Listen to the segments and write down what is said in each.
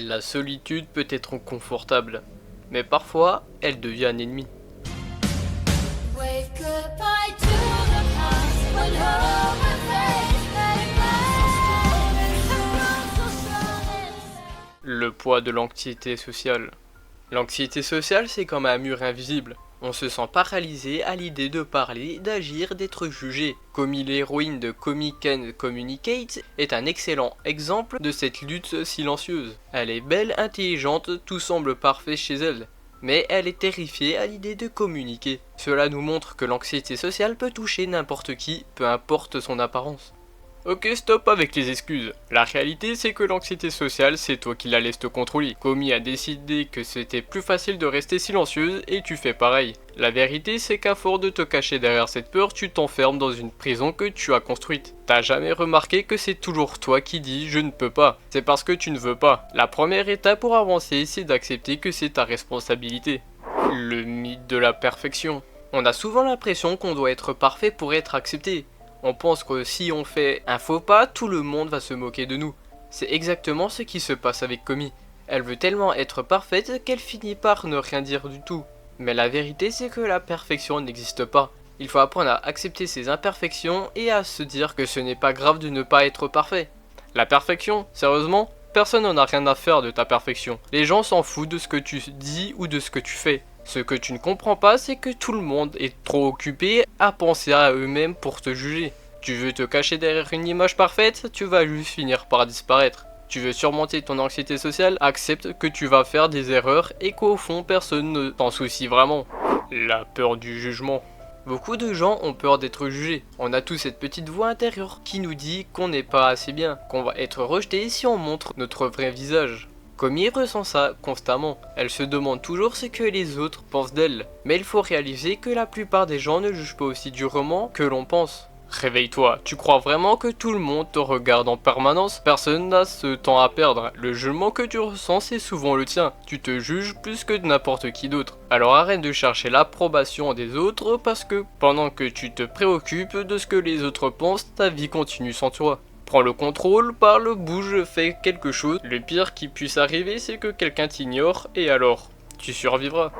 La solitude peut être confortable, mais parfois elle devient un ennemi. Wave goodbye to the past when home and faith let it Le poids de l'anxiété sociale. L'anxiété sociale, c'est comme un mur invisible. On se sent paralysé à l'idée de parler, d'agir, d'être jugé. Commis, l'héroïne de Comic Can Communicate, est un excellent exemple de cette lutte silencieuse. Elle est belle, intelligente, tout semble parfait chez elle. Mais elle est terrifiée à l'idée de communiquer. Cela nous montre que l'anxiété sociale peut toucher n'importe qui, peu importe son apparence. Ok, stop avec les excuses. La réalité, c'est que l'anxiété sociale, c'est toi qui la laisses te contrôler. Comi a décidé que c'était plus facile de rester silencieuse et tu fais pareil. La vérité, c'est qu'à force de te cacher derrière cette peur, tu t'enfermes dans une prison que tu as construite. T'as jamais remarqué que c'est toujours toi qui dis je ne peux pas. C'est parce que tu ne veux pas. La première étape pour avancer, c'est d'accepter que c'est ta responsabilité. Le mythe de la perfection. On a souvent l'impression qu'on doit être parfait pour être accepté. On pense que si on fait un faux pas, tout le monde va se moquer de nous. C'est exactement ce qui se passe avec Comi. Elle veut tellement être parfaite qu'elle finit par ne rien dire du tout. Mais la vérité, c'est que la perfection n'existe pas. Il faut apprendre à accepter ses imperfections et à se dire que ce n'est pas grave de ne pas être parfait. La perfection, sérieusement, personne n'en a rien à faire de ta perfection. Les gens s'en foutent de ce que tu dis ou de ce que tu fais. Ce que tu ne comprends pas, c'est que tout le monde est trop occupé à penser à eux-mêmes pour te juger. Tu veux te cacher derrière une image parfaite, tu vas juste finir par disparaître. Tu veux surmonter ton anxiété sociale, accepte que tu vas faire des erreurs et qu'au fond personne ne t'en soucie vraiment. La peur du jugement. Beaucoup de gens ont peur d'être jugés. On a tous cette petite voix intérieure qui nous dit qu'on n'est pas assez bien, qu'on va être rejeté si on montre notre vrai visage. Comi ressent ça constamment, elle se demande toujours ce que les autres pensent d'elle. Mais il faut réaliser que la plupart des gens ne jugent pas aussi durement que l'on pense. Réveille-toi, tu crois vraiment que tout le monde te regarde en permanence? Personne n'a ce temps à perdre. Le jugement que tu ressens, c'est souvent le tien. Tu te juges plus que n'importe qui d'autre. Alors arrête de chercher l'approbation des autres parce que pendant que tu te préoccupes de ce que les autres pensent, ta vie continue sans toi. Prends le contrôle, parle, bouge, fais quelque chose. Le pire qui puisse arriver, c'est que quelqu'un t'ignore et alors, tu survivras.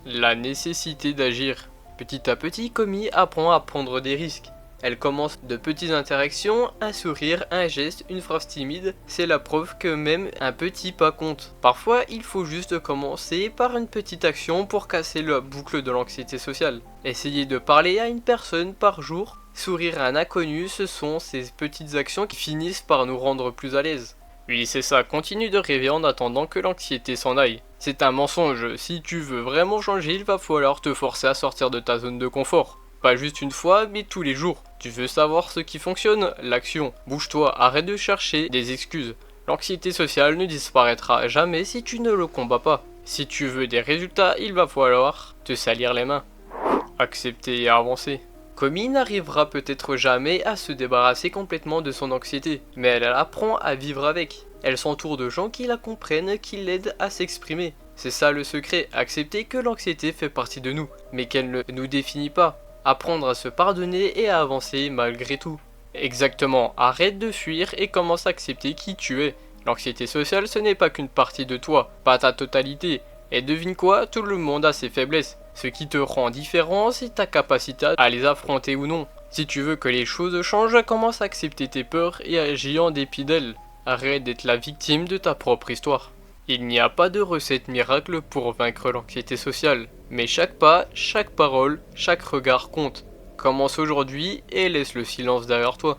La nécessité d'agir. Petit à petit, Comi apprend à prendre des risques. Elle commence de petites interactions, un sourire, un geste, une phrase timide. C'est la preuve que même un petit pas compte. Parfois, il faut juste commencer par une petite action pour casser la boucle de l'anxiété sociale. Essayez de parler à une personne par jour. Sourire à un inconnu, ce sont ces petites actions qui finissent par nous rendre plus à l'aise. Oui, c'est ça, continue de rêver en attendant que l'anxiété s'en aille. C'est un mensonge, si tu veux vraiment changer, il va falloir te forcer à sortir de ta zone de confort. Pas juste une fois, mais tous les jours. Tu veux savoir ce qui fonctionne? L'action. Bouge-toi, arrête de chercher des excuses. L'anxiété sociale ne disparaîtra jamais si tu ne le combats pas. Si tu veux des résultats, il va falloir te salir les mains. Accepter et avancer. Comi n'arrivera peut-être jamais à se débarrasser complètement de son anxiété, mais elle apprend à vivre avec. Elle s'entoure de gens qui la comprennent, qui l'aident à s'exprimer. C'est ça le secret, accepter que l'anxiété fait partie de nous, mais qu'elle ne nous définit pas. Apprendre à se pardonner et à avancer malgré tout. Exactement, arrête de fuir et commence à accepter qui tu es. L'anxiété sociale, ce n'est pas qu'une partie de toi, pas ta totalité. Et devine quoi, tout le monde a ses faiblesses. Ce qui te rend différent, c'est ta capacité à les affronter ou non. Si tu veux que les choses changent, commence à accepter tes peurs et agis en dépit d'elles. Arrête d'être la victime de ta propre histoire. Il n'y a pas de recette miracle pour vaincre l'anxiété sociale, mais chaque pas, chaque parole, chaque regard compte. Commence aujourd'hui et laisse le silence derrière toi.